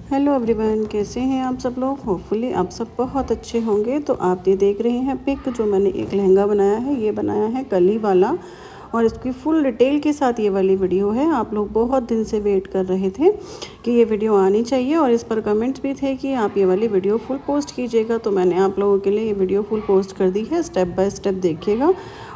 Hello everyone, कैसे हैं आप सब लोग। होपफुली आप सब बहुत अच्छे होंगे। तो आप ये देख रहे हैं पिक जो मैंने एक लहंगा बनाया है, ये बनाया है कली वाला और इसकी फुल डिटेल के साथ ये वाली वीडियो है। आप लोग बहुत दिन से वेट कर रहे थे कि ये वीडियो आनी चाहिए और इस पर कमेंट्स भी थे कि आप ये वाली वीडियो फुल पोस्ट कीजिएगा। तो मैंने आप लोगों के लिए ये वीडियो फुल पोस्ट कर दी है। स्टेप बाय स्टेप देखिएगा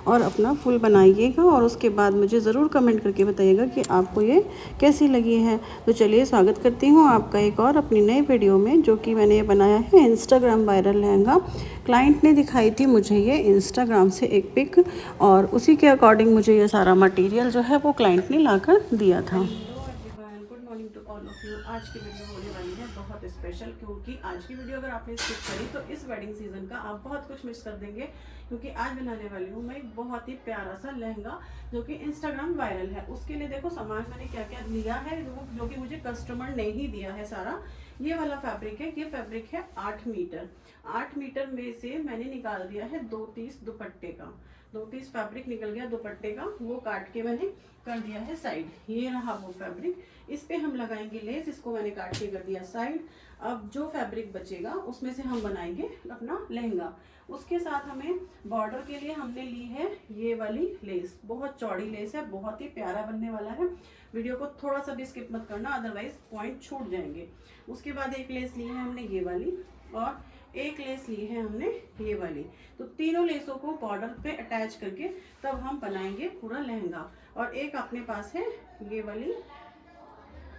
और अपना फुल बनाइएगा और उसके बाद मुझे ज़रूर कमेंट करके बताइएगा कि आपको ये कैसी लगी है। तो चलिए स्वागत करती हूँ आपका एक और अपनी नई वीडियो में, जो कि मैंने ये बनाया है इंस्टाग्राम वायरल लहंगा। क्लाइंट ने दिखाई थी मुझे ये इंस्टाग्राम से एक पिक और उसी के अकॉर्डिंग मुझे ये सारा मटेरियल जो है वो क्लाइंट ने लाकर दिया था। Good morning to all of you. आज की वीडियो होने वाली है बहुत स्पेशल, क्योंकि आज की वीडियो अगर आपने स्किप करी तो इस वेडिंग सीजन का आप बहुत कुछ मिस कर देंगे। क्योंकि आज बनाने वाली हूँ मैं एक बहुत ही प्यारा सा लहंगा जो कि इंस्टाग्राम वायरल है। उसके लिए देखो सामान मैंने क्या क्या लिया है, जो कि मुझे कस्टमर ने ही दिया है सारा। ये वाला फैब्रिक है, ये फैब्रिक है 8 मीटर। 8 मीटर में से मैंने निकाल दिया है 2 पीस दुपट्टे का। 2 पीस फैब्रिक निकल गया दुपट्टे का, वो काट के मैंने कर दिया है साइड। ये रहा वो फैब्रिक, इस पे हम लगाएंगे लेस। इसको मैंने काट के कर दिया साइड। अब जो फैब्रिक बचेगा उसमें से हम बनाएंगे अपना लहंगा। उसके साथ हमें बॉर्डर के लिए हमने ली है ये वाली लेस। बहुत चौड़ी लेस है, बहुत ही प्यारा बनने वाला है। वीडियो को थोड़ा सा भी स्किप मत करना, अदरवाइज पॉइंट छूट जाएंगे। उसके बाद एक लेस ली है हमने ये वाली और एक लेस ली है हमने ये वाली। तो तीनों लेसों को बॉर्डर पे अटैच करके तब हम बनाएंगे पूरा लहंगा। और एक अपने पास है ये वाली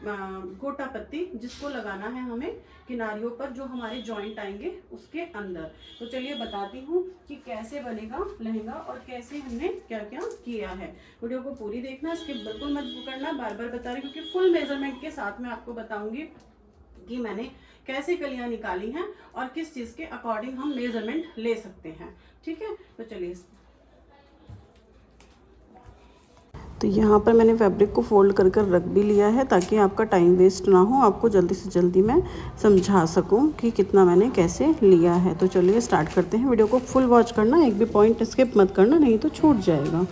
गोटा पत्ती, जिसको लगाना है हमें किनारियों पर जो हमारे जॉइंट आएंगे उसके अंदर। तो चलिए बताती हूँ कि कैसे बनेगा लहंगा और कैसे हमने क्या क्या किया है। वीडियो को पूरी देखना, स्किप बिल्कुल मत करना। बार बार बता रही हूँ क्योंकि फुल मेजरमेंट के साथ मैं आपको बताऊंगी कि मैंने कैसे कलियां निकाली हैं और किस चीज के अकॉर्डिंग हम मेजरमेंट ले सकते हैं। ठीक है, तो चलिए। तो यहाँ पर मैंने फैब्रिक को फोल्ड कर कर रख भी लिया है ताकि आपका टाइम वेस्ट ना हो, आपको जल्दी से जल्दी मैं समझा सकूँ कि कितना मैंने कैसे लिया है। तो चलिए स्टार्ट करते हैं। वीडियो को फुल वॉच करना, एक भी पॉइंट स्किप मत करना, नहीं तो छूट जाएगा।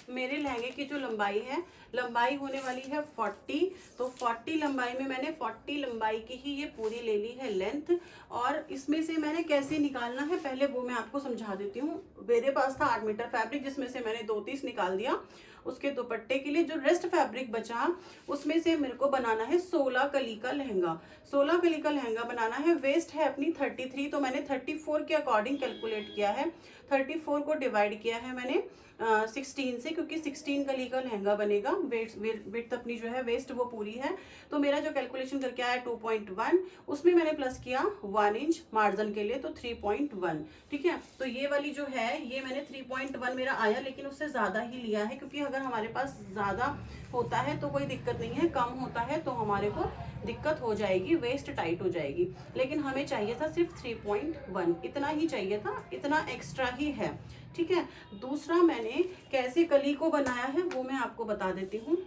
मेरे लहंगे की जो लंबाई है, लंबाई होने वाली है 40। तो 40 लंबाई में मैंने 40 लंबाई की ही ये पूरी ले ली है लेंथ। और इसमें से मैंने कैसे निकालना है पहले वो मैं आपको समझा देती हूँ। मेरे पास था 8 मीटर फैब्रिक, जिसमें से मैंने 2 पीस निकाल दिया। उसके दुपट्टे के लिए जो रेस्ट फैब्रिक बचा उसमें से मेरे को बनाना है 16 कली का लहंगा। 16 कली का लहंगा बनाना है। वेस्ट है अपनी 33, तो मैंने 34 के अकॉर्डिंग कैलकुलेट किया है। 34 को डिवाइड किया है मैंने 16 से, क्योंकि 16 कली का लहंगा बनेगा। वेट अपनी जो है वेस्ट वो पूरी है। तो मेरा जो कैलकुलेशन करके आया 2.1, उसमें मैंने प्लस किया 1 इंच मार्जिन के लिए, तो 3.1। ठीक है, तो ये वाली जो है ये मैंने 3.1 मेरा आया, लेकिन उससे ज़्यादा ही लिया है क्योंकि अगर हमारे पास ज़्यादा होता है तो कोई दिक्कत नहीं है, कम होता है तो हमारे को दिक्कत हो जाएगी, वेस्ट टाइट हो जाएगी। लेकिन हमें चाहिए था सिर्फ 3.1, इतना ही चाहिए था, इतना एक्स्ट्रा ही है। ठीक है, दूसरा मैंने कैसे कली को बनाया है वो मैं आपको बता देती हूँ।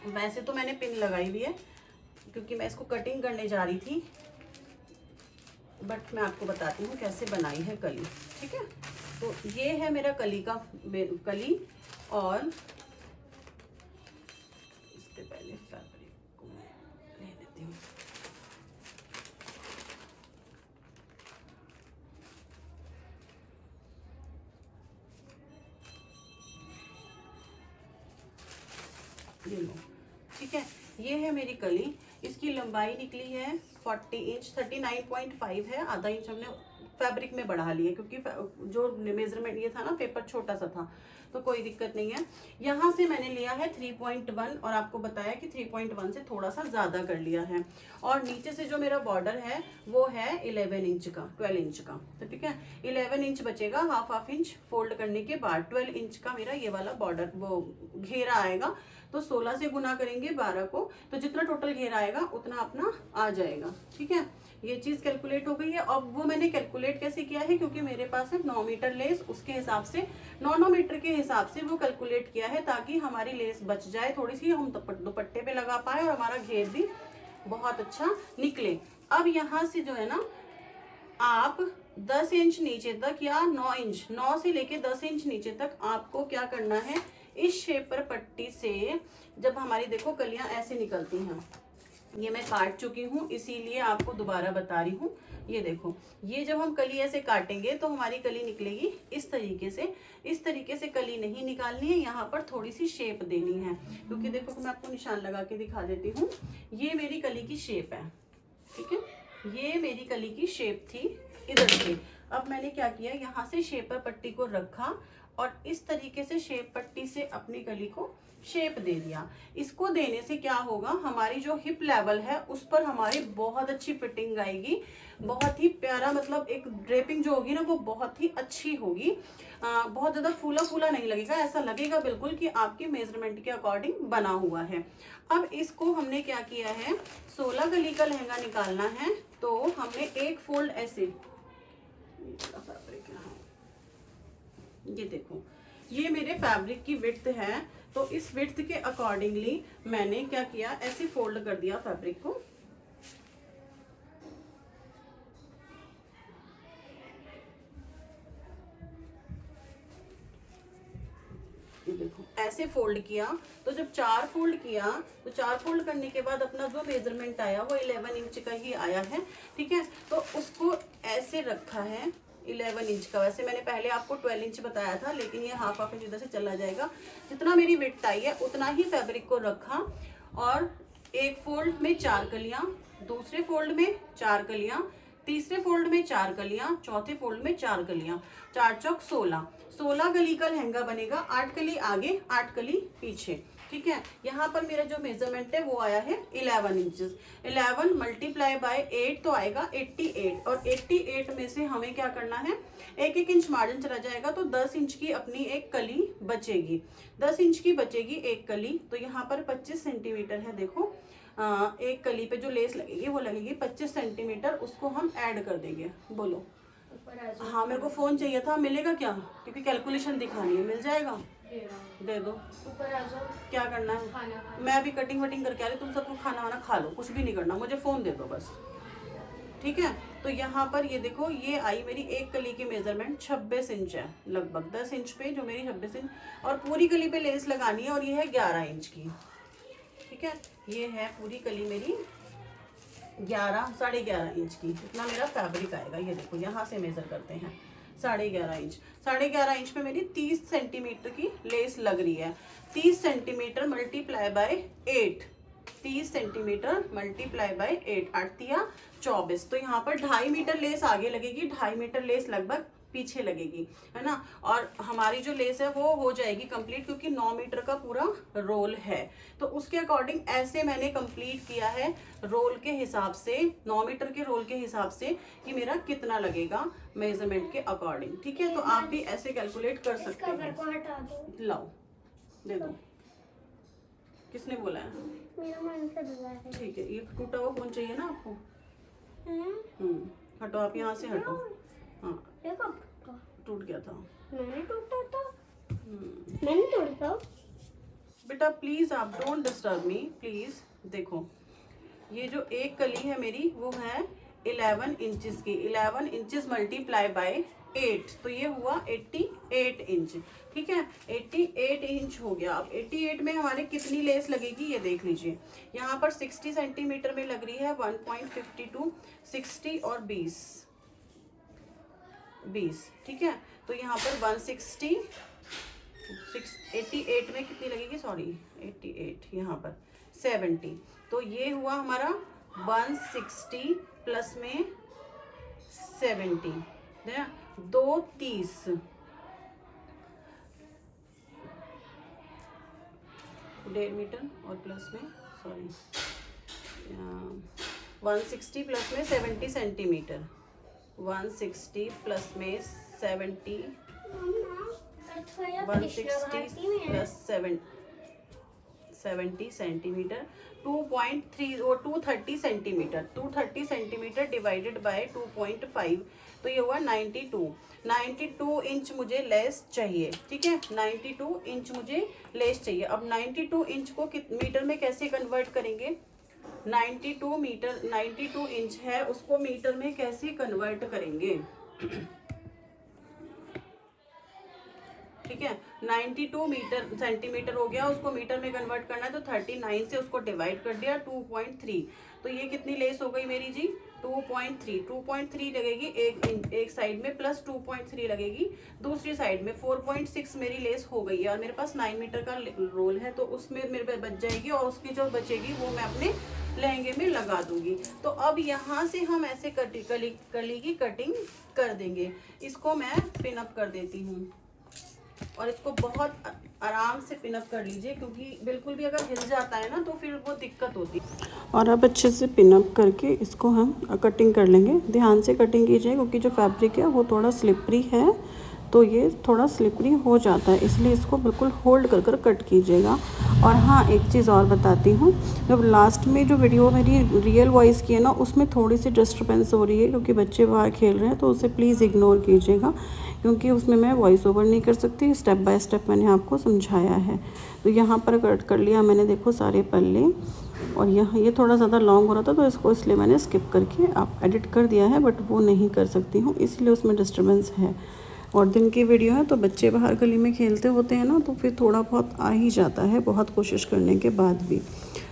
वैसे तो मैंने पिन लगाई हुई है क्योंकि मैं इसको कटिंग करने जा रही थी, बट मैं आपको बताती हूँ कैसे बनाई है कली। ठीक है, तो ये है मेरा कली का कली। और इससे पहले फैब्रिक को मैं ले लेती हूँ। ये लो, ठीक है, ये है मेरी कली। इसकी लंबाई निकली है 40 इंच, 39.5 है। आधा इंच हमने फैब्रिक में बढ़ा लिया क्योंकि जो मेजरमेंट ये था ना, पेपर छोटा सा था, तो कोई दिक्कत नहीं है। यहाँ से मैंने लिया है 3.1 और आपको बताया कि 3.1 से थोड़ा सा ज़्यादा कर लिया है। और नीचे से जो मेरा बॉर्डर है वो है 11 इंच का, 12 इंच का। तो ठीक है, 11 इंच बचेगा हाफ इंच फोल्ड करने के बाद। 12 इंच का मेरा ये वाला बॉर्डर वो घेरा आएगा। तो 16 से गुना करेंगे 12 को, तो जितना टोटल घेरा आएगा उतना अपना आ जाएगा। ठीक है, ये चीज कैलकुलेट हो गई है। अब वो मैंने कैलकुलेट कैसे किया है, क्योंकि मेरे पास है 9 मीटर लेस, उसके हिसाब से 9 मीटर के हिसाब से वो कैलकुलेट किया है ताकि हमारी लेस बच जाए थोड़ी सी, हम दुपट्टे पे लगा पाए और हमारा घेर भी बहुत अच्छा निकले। अब यहाँ से जो है ना, आप 10 इंच नीचे तक या 9 इंच, 9 से लेके 10 इंच नीचे तक आपको क्या करना है, इस शेप पर पट्टी से जब हमारी देखो कलियां ऐसे निकलती हैं, ये मैं काट चुकी हूँ इसीलिए आपको दोबारा बता रही हूँ। ये देखो, ये जब हम कली ऐसे काटेंगे तो हमारी कली निकलेगी इस तरीके से। इस तरीके से कली नहीं निकालनी है, यहाँ पर थोड़ी सी शेप देनी है, क्योंकि देखो मैं आपको निशान लगा के दिखा देती हूँ। ये मेरी कली की शेप है, ठीक है, ये मेरी कली की शेप थी इधर से। अब मैंने क्या किया, यहाँ से शेप पर पट्टी को रखा और इस तरीके से शेप पट्टी से अपनी कली को शेप दे दिया। इसको देने से क्या होगा, हमारी जो हिप लेवल है उस पर हमारी बहुत अच्छी फिटिंग आएगी, बहुत ही प्यारा, मतलब एक ड्रेपिंग जो होगी ना वो बहुत ही अच्छी होगी। बहुत ज़्यादा फूला फूला नहीं लगेगा, ऐसा लगेगा बिल्कुल कि आपके मेजरमेंट के अकॉर्डिंग बना हुआ है। अब इसको हमने क्या किया है, 16 कली का लहंगा निकालना है, तो हमने एक फोल्ड ऐसे, ये देखो ये मेरे फैब्रिक की विड्थ है, तो इस विड्थ के अकॉर्डिंगली मैंने क्या किया, ऐसे फोल्ड कर दिया फैब्रिक को। ये देखो ऐसे फोल्ड किया, तो जब 4 फोल्ड किया तो 4 फोल्ड करने के बाद अपना जो मेजरमेंट आया वो 11 इंच का ही आया है, ठीक है। तो उसको ऐसे रखा है 11 इंच का। वैसे मैंने पहले आपको 12 इंच बताया था, लेकिन ये हाफ इंच इधर से चला जाएगा। जितना मेरी विड्थ आई है उतना ही फैब्रिक को रखा, और एक फोल्ड में 4 कलियां, दूसरे फोल्ड में 4 कलियां, तीसरे फोल्ड में 4 कलियां, चौथे फोल्ड में 4 कलियां, 4 चौक 16, 16 कली का लहंगा बनेगा। 8 कली आगे 8 कली पीछे, ठीक है। यहाँ पर मेरा जो मेजरमेंट है वो आया है 11 इंचेस। 11 मल्टीप्लाई बाय 8 तो आएगा 88, और 88 में से हमें क्या करना है, एक एक इंच मार्जिन चला जाएगा, तो 10 इंच की अपनी एक कली बचेगी, 10 इंच की बचेगी एक कली। तो यहाँ पर 25 सेंटीमीटर है, देखो एक कली पे जो लेस लगेगी वो लगेगी 25 सेंटीमीटर, उसको हम ऐड कर देंगे। बोलो। हाँ मेरे को फोन चाहिए था, मिलेगा क्या, क्योंकि कैलकुलेशन दिखानी है। मिल जाएगा, दे दो। ऊपर आ जाओ। क्या करना है, खाना। मैं अभी कटिंग वटिंग करके आ रही, तुम सब खाना वाना खा लो, कुछ भी नहीं करना, मुझे फोन दे दो बस, ठीक है। तो यहाँ पर ये देखो, ये आई मेरी एक कली की मेजरमेंट 26 इंच है, लगभग 10 इंच पे जो मेरी 26 इंच, और पूरी कली पे लेस लगानी है, और ये है 11 इंच की, ठीक है। ये है पूरी कली मेरी 11.5 इंच की, इतना मेरा फैब्रिक आएगा। ये देखो यहाँ से मेजर करते हैं 11.5 इंच, 11.5 इंच पे मेरी 30 सेंटीमीटर की लेस लग रही है। 30 centimetre multiply by 8, 30 centimetre multiply by 8, 8 या 24, तो यहाँ पर 2.5 मीटर लेस आगे लगेगी, 2.5 मीटर लेस लगभग पीछे लगेगी, है ना। और हमारी जो लेस है वो हो जाएगी कंप्लीट, क्योंकि 9 मीटर का पूरा रोल है, तो उसके अकॉर्डिंग ऐसे मैंने कंप्लीट किया है रोल के हिसाब से, 9 मीटर के रोल के हिसाब से कि मेरा कितना लगेगा मेजरमेंट के अकॉर्डिंग, ठीक है। तो आप भी ऐसे कैलकुलेट कर सकते हैं। लाओ, दे दो। किसने बोला है, मेरा मन कर रहा है, ठीक है। ये टूटा हुआ फोन चाहिए ना आपको, हटो आप यहाँ से, हटो। हाँ टूट गया था, मैंने टूटा था, मैंने तोड़ा था। बेटा प्लीज आप डोंट डिस्टर्ब मी प्लीज। देखो ये जो एक कली है मेरी वो है 11 इंचेस की, 11 इंचेस मल्टीप्लाई बाय 8, तो ये हुआ 88 इंच, ठीक है। 88 इंच हो गया। अब 88 में हमारे कितनी लेस लगेगी ये देख लीजिए। यहाँ पर 60 सेंटीमीटर में लग रही है 1.52, 60 और 20, ठीक है। तो यहाँ पर 160, 88 में कितनी लगेगी, सॉरी 88, यहाँ पर 70, तो ये हुआ हमारा 160 प्लस में 70, है ना, 230, 1.5 मीटर और प्लस में, सॉरी 160 प्लस में 70 सेंटीमीटर, 160 प्लस में 70, 160 प्लस 70 सेंटीमीटर, 2.3 और 230 सेंटीमीटर, 230 सेंटीमीटर डिवाइडेड बाय 2.5, तो ये हुआ 92 इंच मुझे लेस चाहिए, ठीक है। 92 इंच मुझे लेस चाहिए। अब 92 इंच को मीटर में कैसे कन्वर्ट करेंगे, 92 इंच है, उसको मीटर में कैसे कन्वर्ट करेंगे, ठीक है। 92 मीटर सेंटीमीटर हो गया, उसको मीटर में कन्वर्ट करना है तो 39 से उसको डिवाइड कर दिया 2.3। तो ये कितनी लेस हो गई मेरी जी 2.3 लगेगी एक साइड में, प्लस 2.3 लगेगी दूसरी साइड में, 4.6 मेरी लेस हो गई है। और मेरे पास 9 मीटर का रोल है तो उसमें मेरे पे बच जाएगी, और उसकी जो बचेगी वो मैं अपने लहंगे में लगा दूंगी। तो अब यहाँ से हम ऐसे कली की कटिंग कर देंगे। इसको मैं पिन अप कर देती हूँ, और इसको बहुत आराम से पिन अप कर लीजिए, क्योंकि बिल्कुल भी अगर हिल जाता है ना तो फिर वो दिक्कत होती है। और अब अच्छे से पिन अप करके इसको हम कटिंग कर लेंगे। ध्यान से कटिंग कीजिए, क्योंकि जो फैब्रिक है वो थोड़ा स्लिपरी है, तो ये थोड़ा स्लिपरी हो जाता है, इसलिए इसको बिल्कुल होल्ड कर कर कट कीजिएगा। और हाँ, एक चीज़ और बताती हूँ, जब लास्ट में जो वीडियो मेरी रियल वॉइस की है ना, उसमें थोड़ी सी डिस्टर्बेंस हो रही है, क्योंकि बच्चे बाहर खेल रहे हैं, तो उसे प्लीज़ इग्नोर कीजिएगा, क्योंकि उसमें मैं वॉइस ओवर नहीं कर सकती। स्टेप बाय स्टेप मैंने आपको समझाया है। तो यहाँ पर कट कर लिया मैंने, देखो सारे पल्ले। और यहाँ ये थोड़ा ज़्यादा लॉन्ग हो रहा था, तो इसको इसलिए मैंने स्किप करके आप एडिट कर दिया है, बट वो नहीं कर सकती हूँ, इसलिए उसमें डिस्टर्बेंस है। और दिन की वीडियो है, तो बच्चे बाहर गली में खेलते होते हैं ना, तो फिर थोड़ा बहुत आ ही जाता है, बहुत कोशिश करने के बाद भी।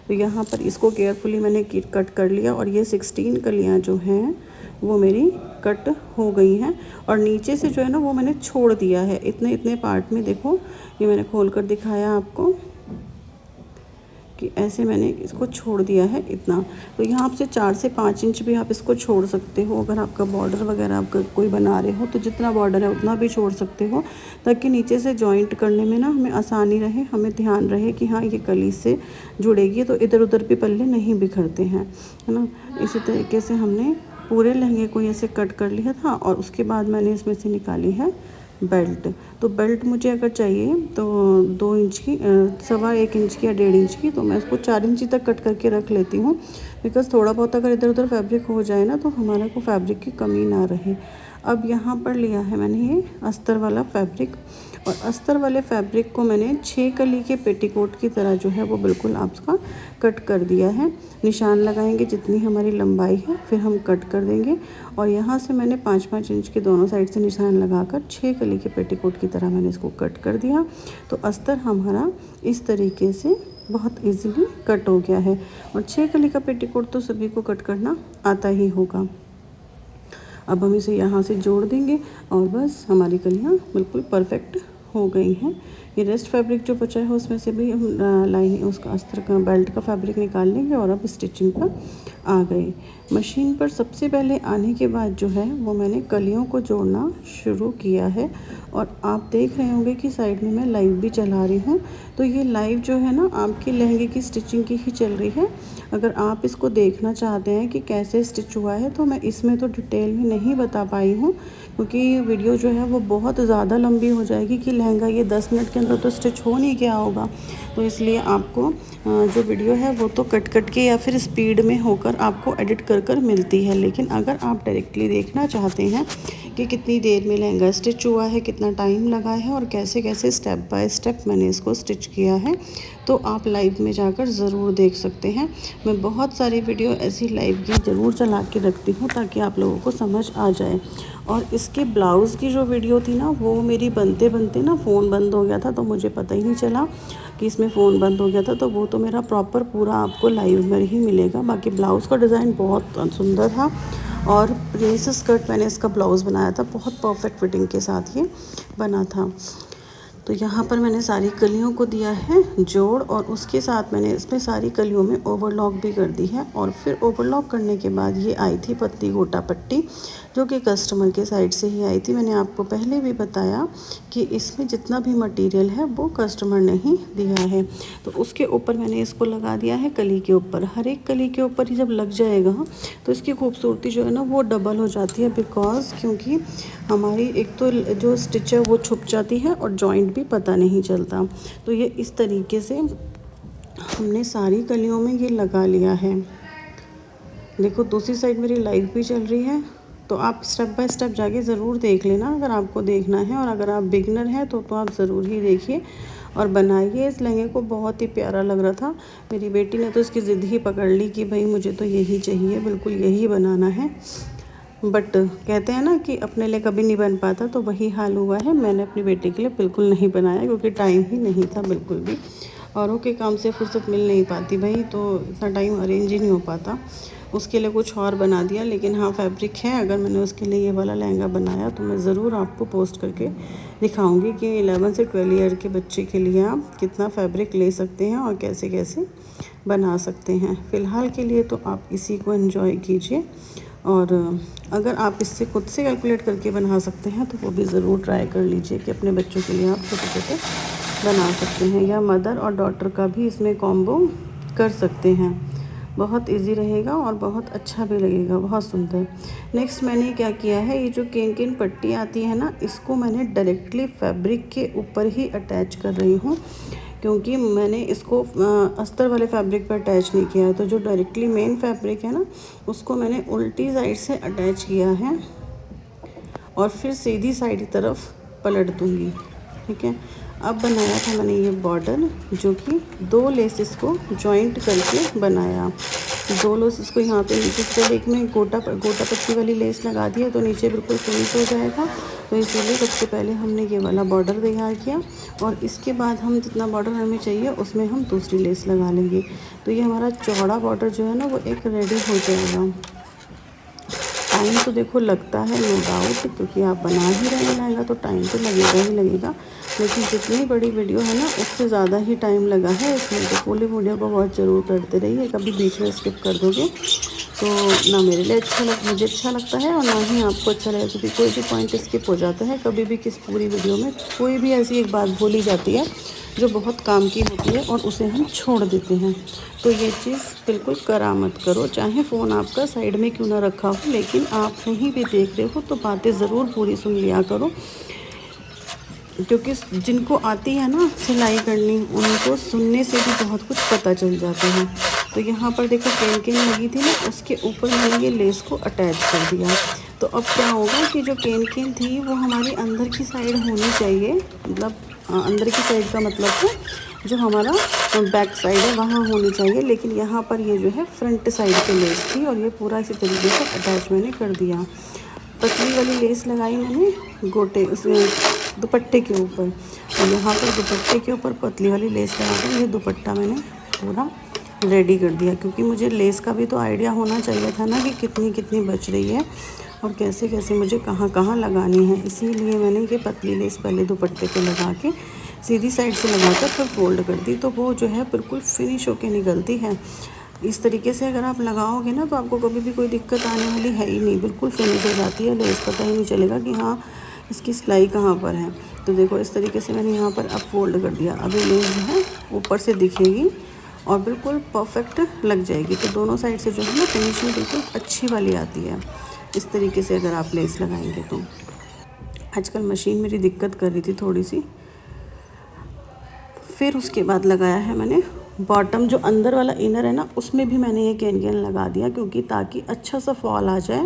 तो यहाँ पर इसको केयरफुली मैंने कट कर लिया, और ये 16 कलियाँ जो हैं वो मेरी कट हो गई हैं। और नीचे से जो है ना वो मैंने छोड़ दिया है इतने इतने पार्ट में। देखो ये मैंने खोल कर दिखाया आपको कि ऐसे मैंने इसको छोड़ दिया है इतना। तो यहाँ से 4 से 5 इंच भी आप इसको छोड़ सकते हो, अगर आपका बॉर्डर वगैरह आप कोई बना रहे हो तो जितना बॉर्डर है उतना भी छोड़ सकते हो, ताकि नीचे से जॉइंट करने में ना हमें आसानी रहे, हमें ध्यान रहे कि हाँ ये कली से जुड़ेगी, तो इधर उधर भी पल्ले नहीं बिखरते हैं, है ना। इसी तरीके से हमने पूरे लहंगे को ऐसे कट कर लिया था, और उसके बाद मैंने इसमें से निकाली है बेल्ट। तो बेल्ट मुझे अगर चाहिए तो 2 इंच की, 1.25 इंच की या 1.5 इंच की, तो मैं उसको 4 इंच तक कट करके रख लेती हूँ, बिकॉज़ थोड़ा बहुत अगर इधर उधर फैब्रिक हो जाए ना, तो हमारे को फैब्रिक की कमी ना रहे। अब यहाँ पर लिया है मैंने ये अस्तर वाला फैब्रिक, और अस्तर वाले फैब्रिक को मैंने 6 कली के पेटीकोट की तरह जो है वो बिल्कुल आपका कट कर दिया है। निशान लगाएंगे जितनी हमारी लंबाई है, फिर हम कट कर देंगे। और यहाँ से मैंने 5-5 इंच के दोनों साइड से निशान लगाकर 6 कली के पेटीकोट की तरह मैंने इसको कट कर दिया। तो अस्तर हमारा इस तरीके से बहुत इजीली कट हो गया है। और 6 कली का पेटीकोट तो सभी को कट करना आता ही होगा। अब हम इसे यहाँ से जोड़ देंगे, और बस हमारी कलियाँ बिल्कुल परफेक्ट हो गई हैं। ये रेस्ट फैब्रिक जो बचा है उसमें से भी हम लाइन उसका अस्तर का बेल्ट का फैब्रिक निकाल लेंगे, और अब स्टिचिंग पर आ गए। मशीन पर सबसे पहले आने के बाद जो है वो मैंने कलियों को जोड़ना शुरू किया है। और आप देख रहे होंगे कि साइड में मैं लाइव भी चला रही हूँ, तो ये लाइव जो है ना आपके लहंगे की स्टिचिंग की ही चल रही है। अगर आप इसको देखना चाहते हैं कि कैसे स्टिच हुआ है, तो मैं इसमें तो डिटेल में नहीं बता पाई हूँ, क्योंकि वीडियो जो है वो बहुत ज़्यादा लंबी हो जाएगी कि लहंगा ये 10 मिनट के अंदर तो स्टिच हो नहीं गया होगा। तो इसलिए आपको जो वीडियो है वो तो कट के या फिर स्पीड में होकर आपको एडिट कर मिलती है। लेकिन अगर आप डायरेक्टली देखना चाहते हैं कि कितनी देर में लहंगा स्टिच हुआ है, कितना टाइम लगा है, और कैसे कैसे स्टेप बाय स्टेप मैंने इसको स्टिच किया है, तो आप लाइव में जाकर ज़रूर देख सकते हैं। मैं बहुत सारी वीडियो ऐसी लाइव की ज़रूर चला के रखती हूँ, ताकि आप लोगों को समझ आ जाए। और इसके ब्लाउज़ की जो वीडियो थी ना, वो मेरी बनते बनते ना फ़ोन बंद हो गया था, तो मुझे पता ही नहीं चला कि इसमें फ़ोन बंद हो गया था। तो वो तो मेरा प्रॉपर पूरा आपको लाइव में ही मिलेगा। बाकी ब्लाउज़ का डिज़ाइन बहुत सुंदर था, और प्रिंसेस कट मैंने इसका ब्लाउज़ बनाया था, बहुत परफेक्ट फिटिंग के साथ ये बना था। तो यहाँ पर मैंने सारी कलियों को दिया है जोड़, और उसके साथ मैंने इसमें सारी कलियों में ओवरलॉक भी कर दी है। और फिर ओवरलॉक करने के बाद ये आई थी पतली गोटा पट्टी, जो कि कस्टमर के साइड से ही आई थी। मैंने आपको पहले भी बताया कि इसमें जितना भी मटेरियल है वो कस्टमर ने ही दिया है। तो उसके ऊपर मैंने इसको लगा दिया है कली के ऊपर। हर एक कली के ऊपर ही जब लग जाएगा तो इसकी खूबसूरती जो है ना वो डबल हो जाती है, क्योंकि हमारी एक तो जो स्टिच है वो छुप जाती है, और जॉइंट भी पता नहीं चलता। तो ये इस तरीके से हमने सारी कलियों में ये लगा लिया है। देखो दूसरी साइड मेरी लाइव भी चल रही है, तो आप स्टेप बाय स्टेप जाके ज़रूर देख लेना अगर आपको देखना है। और अगर आप बिगनर हैं तो आप ज़रूर ही देखिए और बनाइए। इस लहंगे को बहुत ही प्यारा लग रहा था। मेरी बेटी ने तो इसकी ज़िद ही पकड़ ली कि भाई मुझे तो यही चाहिए, बिल्कुल यही बनाना है। बट कहते हैं ना कि अपने लिए कभी नहीं बन पाता, तो वही हाल हुआ है। मैंने अपनी बेटी के लिए बिल्कुल नहीं बनाया क्योंकि टाइम ही नहीं था बिल्कुल भी। औरों के काम से फुर्सत मिल नहीं पाती भाई, तो इतना टाइम अरेंज ही नहीं हो पाता। उसके लिए कुछ और बना दिया, लेकिन हाँ फैब्रिक है। अगर मैंने उसके लिए ये वाला लहंगा बनाया तो मैं ज़रूर आपको पोस्ट करके दिखाऊंगी कि 11 से 12 ईयर के बच्चे के लिए आप कितना फैब्रिक ले सकते हैं और कैसे कैसे बना सकते हैं। फ़िलहाल के लिए तो आप इसी को एंजॉय कीजिए, और अगर आप इससे खुद से कैलकुलेट करके बना सकते हैं तो वो भी ज़रूर ट्राई कर लीजिए कि अपने बच्चों के लिए आप छोटे छोटे बना सकते हैं, या मदर और डॉटर का भी इसमें कॉम्बो कर सकते हैं। बहुत इजी रहेगा और बहुत अच्छा भी लगेगा, बहुत सुंदर। नेक्स्ट मैंने क्या किया है, ये जो केन केन पट्टी आती है ना, इसको मैंने डायरेक्टली फैब्रिक के ऊपर ही अटैच कर रही हूँ, क्योंकि मैंने इसको अस्तर वाले फैब्रिक पर अटैच नहीं किया है। तो जो डायरेक्टली मेन फैब्रिक है ना, उसको मैंने उल्टी साइड से अटैच किया है और फिर सीधी साइड की तरफ पलट दूँगी। ठीक है। अब बनाया था मैंने ये बॉर्डर, जो कि 2 लेसेस को जॉइंट करके बनाया। 2 लेसेस को यहाँ पे नीचे से, एक में गोटा पत्ती वाली लेस लगा दी है तो नीचे बिल्कुल फिनिश हो जाएगा। तो इसीलिए सबसे पहले हमने ये वाला बॉर्डर तैयार किया, और इसके बाद हम जितना बॉर्डर हमें चाहिए उसमें हम दूसरी लेस लगा लेंगे। तो ये हमारा चौड़ा बॉर्डर जो है ना, वो एक रेडी हो जाएगा। टाइम तो देखो लगता है नो डाउट, क्योंकि आप बना ही रहे हैं लहंगा तो टाइम तो लगेगा ही लगेगा। लेकिन जितनी बड़ी वीडियो है ना, उससे ज़्यादा ही टाइम लगा है इसमें। तो पूरी वीडियो को बहुत ज़रूर करते रहिए, कभी बीच में स्किप कर दोगे तो ना मेरे लिए मुझे अच्छा लगता है, और ना ही आपको अच्छा लगेगा, क्योंकि कोई भी पॉइंट स्किप हो जाता है कभी भी। किस पूरी वीडियो में कोई भी ऐसी एक बात बोली जाती है जो बहुत काम की होती है और उसे हम छोड़ देते हैं। तो ये चीज़ बिल्कुल करा मत करो, चाहे फ़ोन आपका साइड में क्यों ना रखा हो, लेकिन आप कहीं भी देख रहे हो तो बातें ज़रूर पूरी सुन लिया करो, क्योंकि जिनको आती है ना सिलाई करनी, उनको सुनने से भी बहुत कुछ पता चल जाता है। तो यहाँ पर देखो केन केन लगी थी ना, उसके ऊपर मैंने ये लेस को अटैच कर दिया। तो अब क्या होगा कि जो केन केन थी वो हमारी अंदर की साइड होनी चाहिए, मतलब अंदर की साइड का मतलब है जो हमारा बैक साइड है वहाँ होनी चाहिए, लेकिन यहाँ पर ये जो है फ्रंट साइड की लेस थी, और ये पूरा इसी तरीके से अटैच मैंने कर दिया। पतली वाली लेस लगाई मैंने गोटे उसमें दुपट्टे के ऊपर, और यहाँ पर दुपट्टे के ऊपर पतली वाली लेस लगाकर ये दुपट्टा मैंने पूरा रेडी कर दिया, क्योंकि मुझे लेस का भी तो आइडिया होना चाहिए था ना कि कितनी कितनी बच रही है और कैसे कैसे मुझे कहाँ कहाँ लगानी है। इसीलिए मैंने ये पतली लेस पहले दुपट्टे पे लगा के सीधी साइड से लगाकर फिर फोल्ड कर दी, तो वो जो है बिल्कुल फिनिश होके निकलती है। इस तरीके से अगर आप लगाओगे ना तो आपको कभी भी कोई दिक्कत आने वाली है ही नहीं, बिल्कुल फिनिश हो जाती है लेस, पता ही नहीं चलेगा कि हाँ इसकी सिलाई कहाँ पर है। तो देखो इस तरीके से मैंने यहाँ पर अब फोल्ड कर दिया। अब ये लेस जो है ऊपर से दिखेगी और बिल्कुल परफेक्ट लग जाएगी। तो दोनों साइड से जो है ना फिनिशिंग बिल्कुल अच्छी वाली आती है इस तरीके से अगर आप लेस लगाएंगे तो। आजकल मशीन मेरी दिक्कत कर रही थी थोड़ी सी। फिर उसके बाद लगाया है मैंने बॉटम, जो अंदर वाला इनर है ना, उसमें भी मैंने ये केन केन लगा दिया, क्योंकि ताकि अच्छा सा फॉल आ जाए,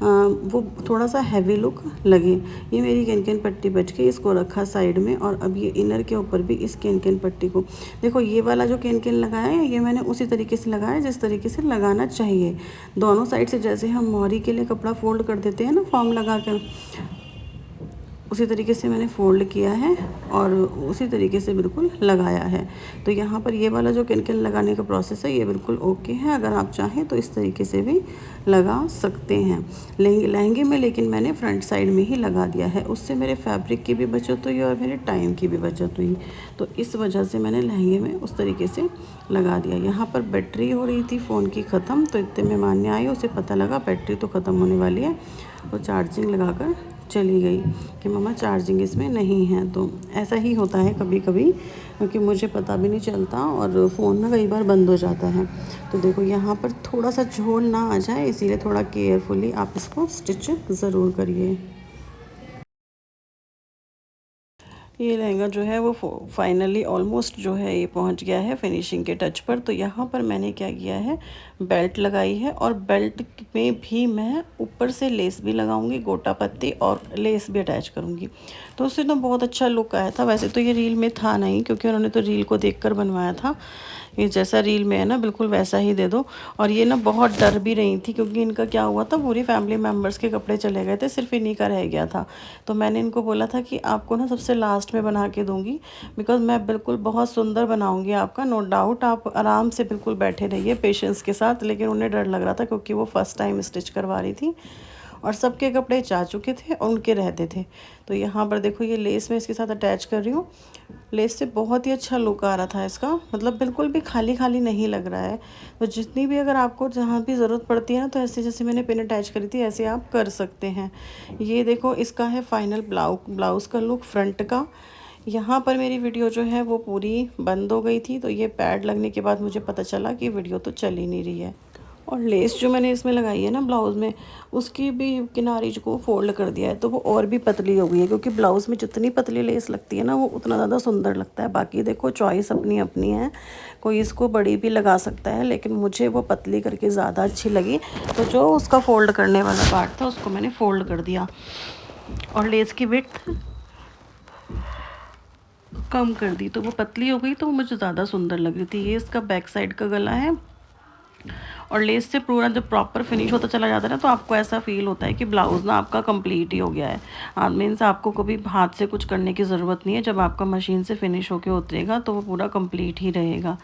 वो थोड़ा सा हैवी लुक लगे। ये मेरी केन केन पट्टी बच गई, इसको रखा साइड में, और अब ये इनर के ऊपर भी इस केन केन पट्टी को देखो, ये वाला जो केन केन लगाया है ये मैंने उसी तरीके से लगाया जिस तरीके से लगाना चाहिए। दोनों साइड से जैसे हम मोहरी के लिए कपड़ा फोल्ड कर देते हैं ना फॉर्म लगा कर, उसी तरीके से मैंने फ़ोल्ड किया है और उसी तरीके से बिल्कुल लगाया है। तो यहाँ पर ये वाला जो केन केन लगाने का प्रोसेस है ये बिल्कुल ओके है। अगर आप चाहें तो इस तरीके से भी लगा सकते हैं लहंगे में, लेकिन मैंने फ्रंट साइड में ही लगा दिया है। उससे मेरे फैब्रिक की भी बचत हुई और मेरे टाइम की भी बचत हुई। तो इस वजह से मैंने लहंगे में उस तरीके से लगा दिया। यहाँ पर बैटरी हो रही थी फ़ोन की ख़त्म, तो इतने मेहमान आए, उसे पता लगा बैटरी तो ख़त्म होने वाली है, वो चार्जिंग लगाकर चली गई कि मम्मा चार्जिंग इसमें नहीं है। तो ऐसा ही होता है कभी कभी, क्योंकि मुझे पता भी नहीं चलता और फ़ोन ना कई बार बंद हो जाता है। तो देखो यहाँ पर थोड़ा सा झोल ना आ जाए, इसीलिए थोड़ा केयरफुली आप इसको स्टिच ज़रूर करिए। ये लहंगा जो है वो फाइनली ऑलमोस्ट जो है ये पहुंच गया है फिनिशिंग के टच पर। तो यहाँ पर मैंने क्या किया है, बेल्ट लगाई है, और बेल्ट में भी मैं ऊपर से लेस भी लगाऊंगी, गोटा पत्ती और लेस भी अटैच करूंगी। तो उससे तो बहुत अच्छा लुक आया था। वैसे तो ये रील में था नहीं, क्योंकि उन्होंने तो रील को देखकर बनवाया था। ये जैसा रील में है ना बिल्कुल वैसा ही दे दो। और ये ना बहुत डर भी रही थी क्योंकि इनका क्या हुआ था, पूरी फैमिली मेम्बर्स के कपड़े चले गए थे, सिर्फ इन्हीं का रह गया था। तो मैंने इनको बोला था कि आपको ना सबसे लास्ट में बना के दूंगी, बिकॉज मैं बिल्कुल बहुत सुंदर बनाऊंगी आपका, नो डाउट। आप आराम से बिल्कुल बैठे रहिए पेशेंस के साथ। लेकिन उन्हें डर लग रहा था क्योंकि वो फर्स्ट टाइम स्टिच करवा रही थी और सबके कपड़े जा चुके थे और उनके रहते थे। तो यहाँ पर देखो ये लेस मैं इसके साथ अटैच कर रही हूँ। लेस से बहुत ही अच्छा लुक आ रहा था इसका, मतलब बिल्कुल भी खाली खाली नहीं लग रहा है। तो जितनी भी अगर आपको जहाँ भी ज़रूरत पड़ती है ना, तो ऐसे जैसे मैंने पिन अटैच करी थी ऐसे आप कर सकते हैं। ये देखो इसका है फाइनल ब्लाउज़ का लुक फ्रंट का। यहाँ पर मेरी वीडियो जो है वो पूरी बंद हो गई थी, तो ये पैड लगने के बाद मुझे पता चला कि वीडियो तो चल ही नहीं रही है। और लेस जो मैंने इसमें लगाई है ना ब्लाउज़ में, उसकी भी किनारी को फोल्ड कर दिया है, तो वो और भी पतली हो गई है। क्योंकि ब्लाउज़ में जितनी पतली लेस लगती है ना, वो उतना ज़्यादा सुंदर लगता है। बाकी देखो चॉइस अपनी अपनी है, कोई इसको बड़ी भी लगा सकता है, लेकिन मुझे वो पतली करके ज़्यादा अच्छी लगी। तो जो उसका फोल्ड करने वाला पार्ट था उसको मैंने फोल्ड कर दिया और लेस की विड्थ कम कर दी, तो वो पतली हो गई, तो वो मुझे ज़्यादा सुंदर लग रही थी। ये इसका बैक साइड का गला है। और लेस से पूरा जब प्रॉपर फिनिश होता चला जाता है ना, तो आपको ऐसा फील होता है कि ब्लाउज़ ना आपका कंप्लीट ही हो गया है। मीन्स आपको कभी हाथ से कुछ करने की ज़रूरत नहीं है। जब आपका मशीन से फिनिश होके उतरेगा तो वो पूरा कंप्लीट ही रहेगा।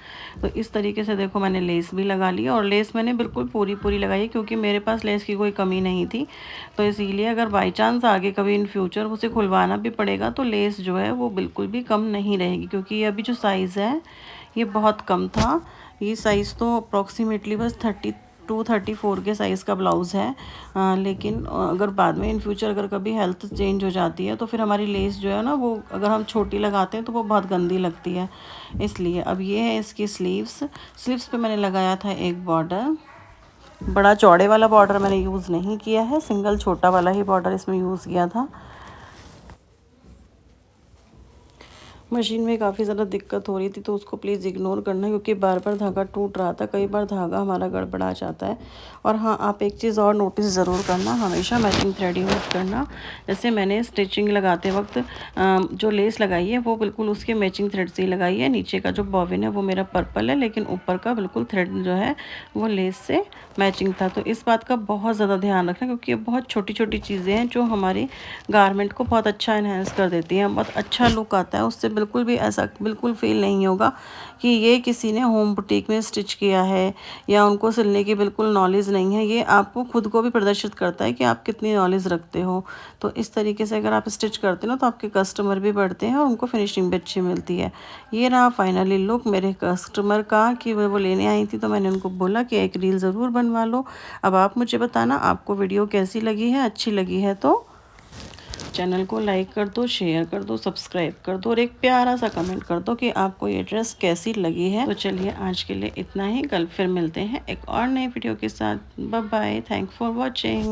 तो इस तरीके से देखो मैंने लेस भी लगा ली, और लेस मैंने बिल्कुल पूरी पूरी लगाई है क्योंकि मेरे पास लेस की कोई कमी नहीं थी। तो इसीलिए अगर बाई चांस आगे कभी इन फ्यूचर उसे खुलवाना भी पड़ेगा तो लेस जो है वो बिल्कुल भी कम नहीं रहेगी। क्योंकि ये अभी जो साइज़ है ये बहुत कम था। ये साइज़ तो अप्रॉक्सीमेटली बस 32-34 के साइज़ का ब्लाउज़ है। लेकिन अगर बाद में इन फ्यूचर अगर कभी हेल्थ चेंज हो जाती है तो फिर हमारी लेस जो है ना, वो अगर हम छोटी लगाते हैं तो वो बहुत गंदी लगती है। इसलिए अब ये है इसकी स्लीव्स पे मैंने लगाया था एक बॉर्डर। बड़ा चौड़े वाला बॉर्डर मैंने यूज़ नहीं किया है, सिंगल छोटा वाला ही बॉर्डर इसमें यूज़ किया था। मशीन में काफ़ी ज़्यादा दिक्कत हो रही थी, तो उसको प्लीज़ इग्नोर करना, क्योंकि बार बार धागा टूट रहा था, कई बार धागा हमारा गड़बड़ा जाता है। और हाँ, आप एक चीज़ और नोटिस ज़रूर करना, हमेशा मैचिंग थ्रेड यूज़ करना। जैसे मैंने स्टिचिंग लगाते वक्त जो लेस लगाई है वो बिल्कुल उसके मैचिंग थ्रेड से ही लगाई है। नीचे का जो बॉबिन है वो मेरा पर्पल है, लेकिन ऊपर का बिल्कुल थ्रेड जो है वो लेस से मैचिंग था। तो इस बात का बहुत ज़्यादा ध्यान रखना, क्योंकि ये बहुत छोटी छोटी चीज़ें हैं जो हमारी गारमेंट को बहुत अच्छा इन्हेंस कर देती हैं, बहुत अच्छा लुक आता है उससे। बिल्कुल भी ऐसा बिल्कुल फील नहीं होगा कि ये किसी ने होम बुटीक में स्टिच किया है या उनको सिलने की बिल्कुल नॉलेज नहीं है। ये आपको खुद को भी प्रदर्शित करता है कि आप कितनी नॉलेज रखते हो। तो इस तरीके से अगर आप स्टिच करते हो ना, तो आपके कस्टमर भी बढ़ते हैं और उनको फिनिशिंग भी अच्छी मिलती है। ये रहा फाइनली लुक मेरे कस्टमर का, कि वो लेने आई थी तो मैंने उनको बोला कि एक रील ज़रूर बनवा लो। अब आप मुझे बताना आपको वीडियो कैसी लगी है। अच्छी लगी है तो चैनल को लाइक कर दो, शेयर कर दो, सब्सक्राइब कर दो और एक प्यारा सा कमेंट कर दो कि आपको ये ड्रेस कैसी लगी है। तो चलिए आज के लिए इतना ही, कल फिर मिलते हैं एक और नई वीडियो के साथ। Bye bye, thank for watching.